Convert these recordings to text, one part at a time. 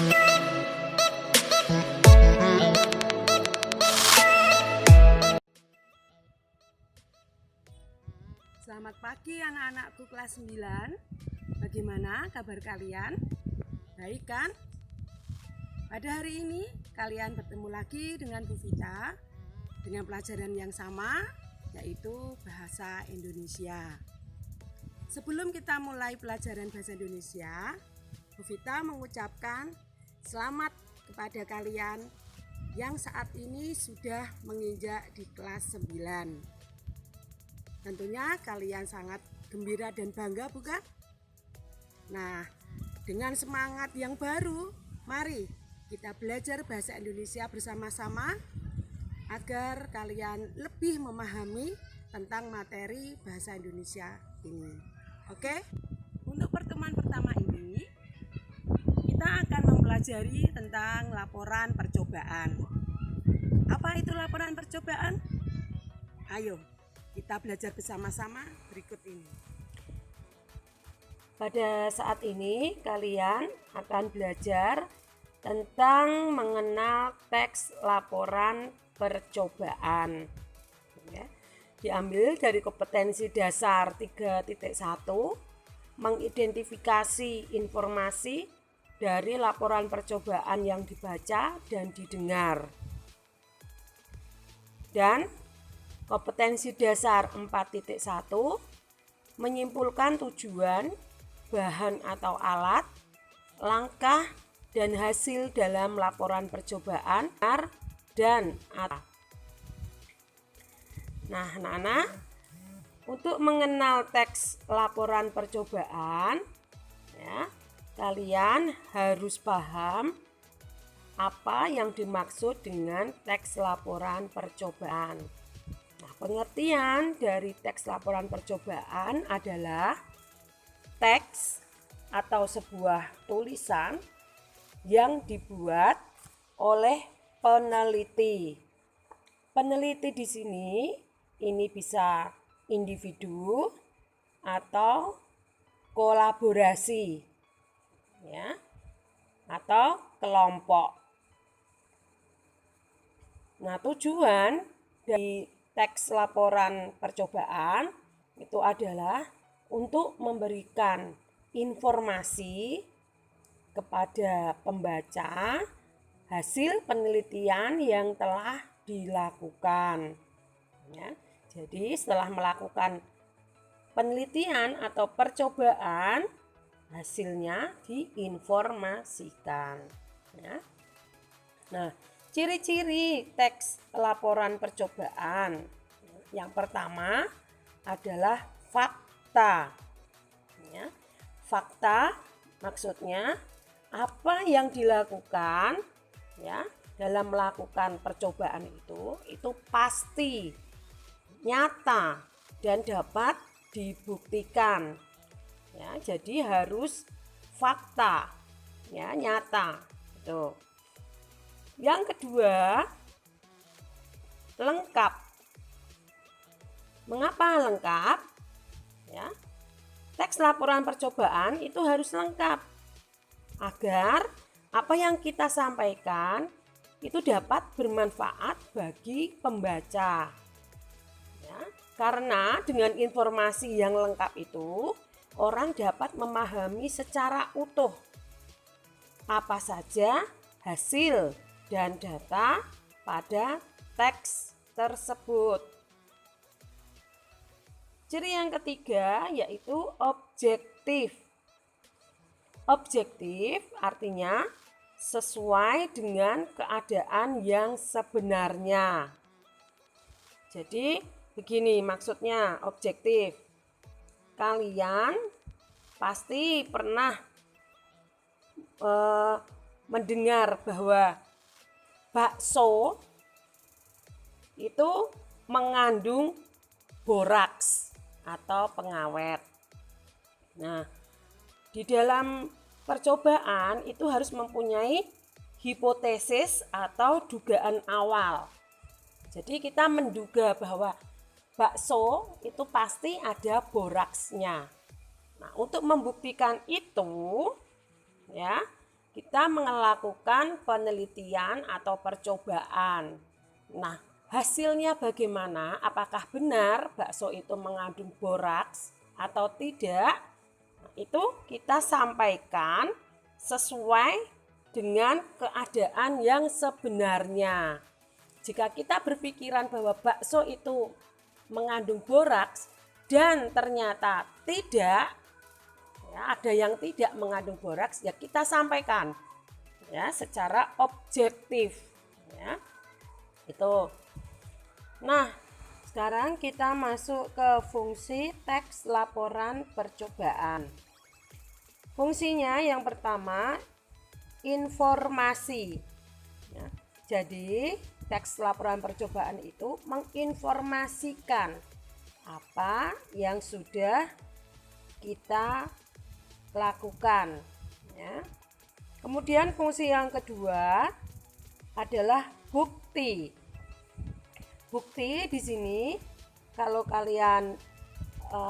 Selamat pagi anak-anakku kelas 9. Bagaimana kabar kalian? Baik kan? Pada hari ini kalian bertemu lagi dengan Bu Vita dengan pelajaran yang sama, yaitu Bahasa Indonesia. Sebelum kita mulai pelajaran Bahasa Indonesia, Bu Vita mengucapkan selamat kepada kalian yang saat ini sudah menginjak di kelas 9. Tentunya kalian sangat gembira dan bangga, bukan? Nah, dengan semangat yang baru, mari kita belajar bahasa Indonesia bersama-sama agar kalian lebih memahami tentang materi bahasa Indonesia ini. Oke? Untuk pertemuan pertama ini, kita akan mempelajari tentang laporan percobaan. Apa itu laporan percobaan? Ayo kita belajar bersama-sama berikut ini. Pada saat ini kalian akan belajar tentang mengenal teks laporan percobaan. Ya, diambil dari kompetensi dasar 3.1, mengidentifikasi informasi dari laporan percobaan yang dibaca dan didengar. Dan kompetensi dasar 4.1, menyimpulkan tujuan, bahan atau alat, langkah, dan hasil dalam laporan percobaan, dan atau. Nah, anak-anak, untuk mengenal teks laporan percobaan, ya, kalian harus paham apa yang dimaksud dengan teks laporan percobaan. Pengertian dari teks laporan percobaan adalah teks atau sebuah tulisan yang dibuat oleh peneliti. Peneliti di sini ini bisa individu atau kolaborasi, ya, atau kelompok. Nah, tujuan dari teks laporan percobaan itu adalah untuk memberikan informasi kepada pembaca hasil penelitian yang telah dilakukan. Ya, jadi setelah melakukan penelitian atau percobaan, hasilnya diinformasikan. Ya. Nah, ciri-ciri teks laporan percobaan. Yang pertama adalah fakta. Ya, fakta maksudnya apa yang dilakukan, ya, dalam melakukan percobaan itu pasti, nyata, dan dapat dibuktikan. Ya, jadi harus fakta, ya, nyata. Tuh. Yang kedua, lengkap. Mengapa lengkap? Ya, teks laporan percobaan itu harus lengkap agar apa yang kita sampaikan itu dapat bermanfaat bagi pembaca. Ya, karena dengan informasi yang lengkap itu, orang dapat memahami secara utuh apa saja hasil dan data pada teks tersebut. Ciri yang ketiga yaitu objektif. Objektif artinya sesuai dengan keadaan yang sebenarnya. Jadi begini maksudnya objektif. Kalian pasti pernah mendengar bahwa bakso itu mengandung boraks atau pengawet. Nah, di dalam percobaan itu harus mempunyai hipotesis atau dugaan awal. Jadi kita menduga bahwa bakso itu pasti ada boraksnya. Nah, untuk membuktikan itu, ya, kita melakukan penelitian atau percobaan. Nah, hasilnya bagaimana? Apakah benar bakso itu mengandung boraks atau tidak? Nah, itu kita sampaikan sesuai dengan keadaan yang sebenarnya. Jika kita berpikiran bahwa bakso itu mengandung boraks dan ternyata tidak, ya, ada yang tidak mengandung boraks, ya kita sampaikan ya secara objektif ya. Itu. Nah, sekarang kita masuk ke fungsi teks laporan percobaan. Fungsinya yang pertama informasi ya. Jadi teks laporan percobaan itu menginformasikan apa yang sudah kita lakukan ya. Kemudian fungsi yang kedua adalah bukti. Bukti di sini kalau kalian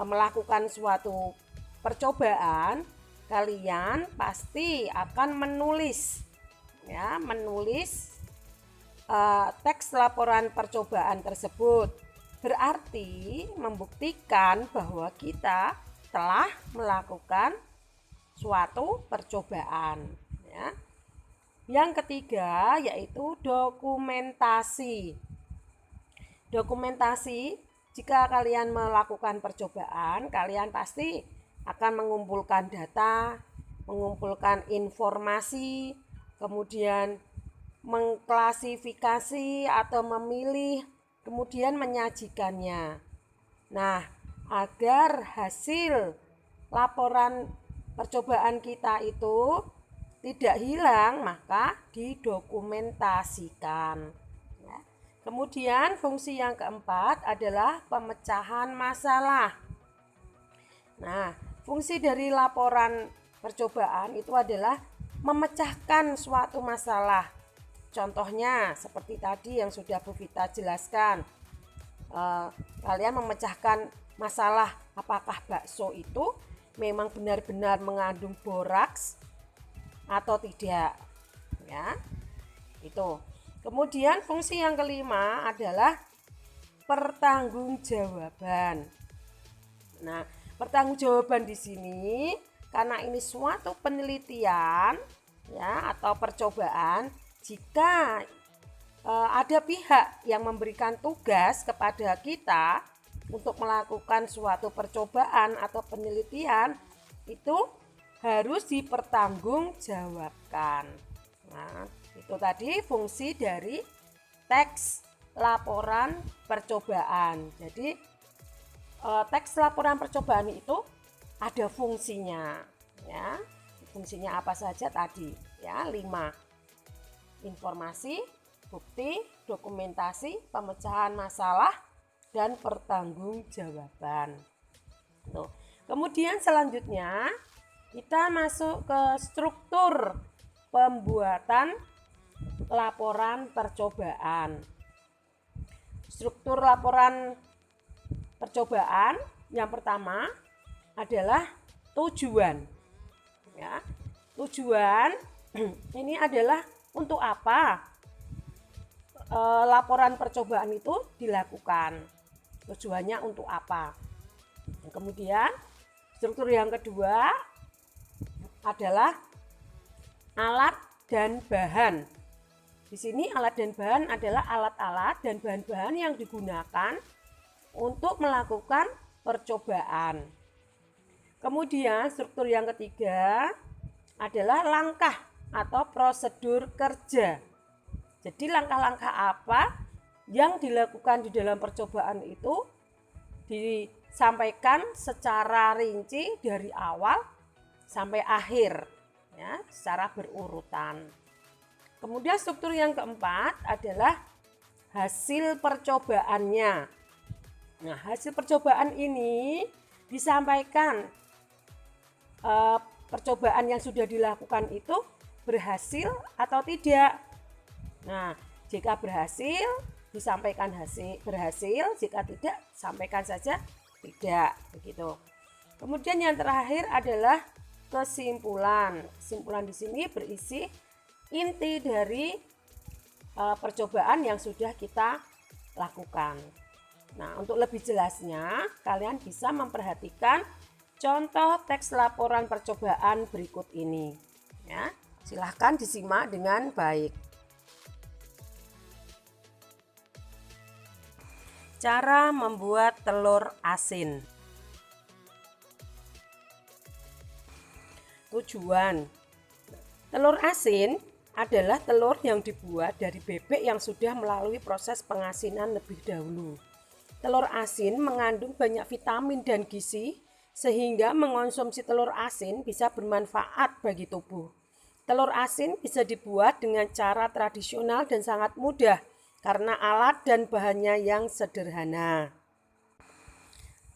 melakukan suatu percobaan, kalian pasti akan menulis ya, menulis teks laporan percobaan tersebut. Berarti membuktikan bahwa kita telah melakukan suatu percobaan ya. Yang ketiga yaitu dokumentasi. Dokumentasi, jika kalian melakukan percobaan, kalian pasti akan mengumpulkan data, mengumpulkan informasi, kemudian mengklasifikasi atau memilih, kemudian menyajikannya. Nah, agar hasil laporan percobaan kita itu tidak hilang, maka didokumentasikan. Kemudian fungsi yang keempat adalah pemecahan masalah. Nah, fungsi dari laporan percobaan itu adalah memecahkan suatu masalah. Contohnya seperti tadi yang sudah Bu Vita jelaskan. Kalian memecahkan masalah apakah bakso itu memang benar-benar mengandung boraks atau tidak ya. Itu. Kemudian fungsi yang kelima adalah pertanggungjawaban. Nah, pertanggungjawaban di sini karena ini suatu penelitian ya atau percobaan, jika ada pihak yang memberikan tugas kepada kita untuk melakukan suatu percobaan atau penelitian, itu harus dipertanggungjawabkan. Nah, itu tadi fungsi dari teks laporan percobaan. Jadi teks laporan percobaan itu ada fungsinya ya. Fungsinya apa saja tadi ya, 5. Informasi, bukti, dokumentasi, pemecahan masalah, dan pertanggungjawaban. Tuh. Kemudian selanjutnya kita masuk ke struktur pembuatan laporan percobaan. Struktur laporan percobaan yang pertama adalah tujuan. Ya, tujuan ini adalah untuk apa laporan percobaan itu dilakukan. Tujuannya untuk apa? Kemudian struktur yang kedua adalah alat dan bahan. Di sini alat dan bahan adalah alat-alat dan bahan-bahan yang digunakan untuk melakukan percobaan. Kemudian struktur yang ketiga adalah langkah atau prosedur kerja. Jadi langkah-langkah apa yang dilakukan di dalam percobaan itu disampaikan secara rinci dari awal sampai akhir ya, secara berurutan. Kemudian struktur yang keempat adalah hasil percobaannya. Nah, hasil percobaan ini disampaikan percobaan yang sudah dilakukan itu berhasil atau tidak. Nah, jika berhasil disampaikan hasil berhasil, jika tidak sampaikan saja tidak, begitu. Kemudian yang terakhir adalah kesimpulan. Kesimpulan di sini berisi inti dari percobaan yang sudah kita lakukan. Nah, untuk lebih jelasnya, kalian bisa memperhatikan contoh teks laporan percobaan berikut ini. Ya, silahkan disimak dengan baik. Cara membuat telur asin. Tujuan. Telur asin adalah telur yang dibuat dari bebek yang sudah melalui proses pengasinan lebih dahulu. Telur asin mengandung banyak vitamin dan gizi sehingga mengonsumsi telur asin bisa bermanfaat bagi tubuh. Telur asin bisa dibuat dengan cara tradisional dan sangat mudah karena alat dan bahannya yang sederhana.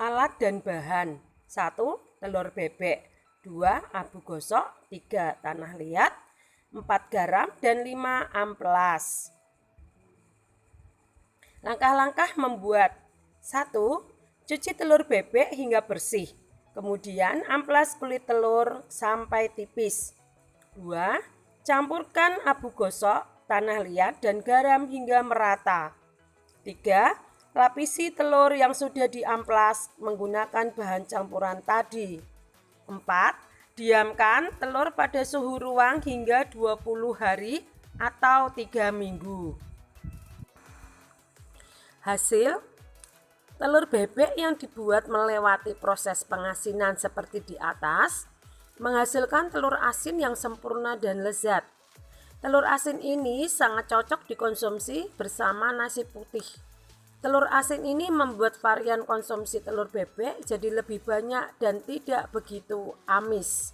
Alat dan bahan: 1. Telur bebek, 2. Abu gosok, 3. Tanah liat, 4 garam, dan 5 amplas. Langkah-langkah membuat: 1. Cuci telur bebek hingga bersih. Kemudian amplas kulit telur sampai tipis. 2. Campurkan abu gosok, tanah liat, dan garam hingga merata. 3. Lapisi telur yang sudah diamplas menggunakan bahan campuran tadi. 4. Diamkan telur pada suhu ruang hingga 20 hari atau 3 minggu. Hasil: telur bebek yang dibuat melewati proses pengasinan seperti di atas menghasilkan telur asin yang sempurna dan lezat. Telur asin ini sangat cocok dikonsumsi bersama nasi putih. Telur asin ini membuat varian konsumsi telur bebek jadi lebih banyak dan tidak begitu amis.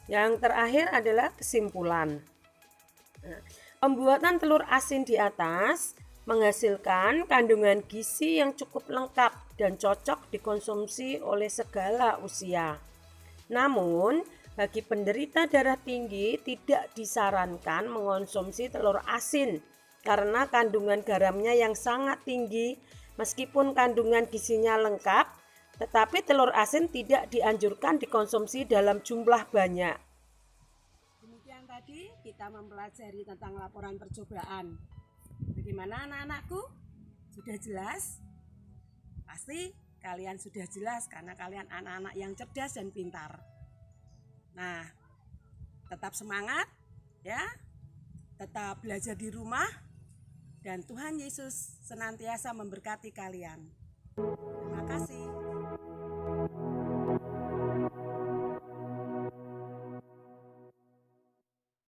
Yang terakhir adalah kesimpulan. Pembuatan telur asin di atas menghasilkan kandungan gizi yang cukup lengkap dan cocok dikonsumsi oleh segala usia. Namun, bagi penderita darah tinggi tidak disarankan mengonsumsi telur asin karena kandungan garamnya yang sangat tinggi. Meskipun kandungan gizinya lengkap, tetapi telur asin tidak dianjurkan dikonsumsi dalam jumlah banyak. Demikian tadi kita mempelajari tentang laporan percobaan. Bagaimana anak-anakku? Sudah jelas? Pasti kalian sudah jelas karena kalian anak-anak yang cerdas dan pintar. Nah, tetap semangat ya, tetap belajar di rumah, dan Tuhan Yesus senantiasa memberkati kalian. Terima kasih.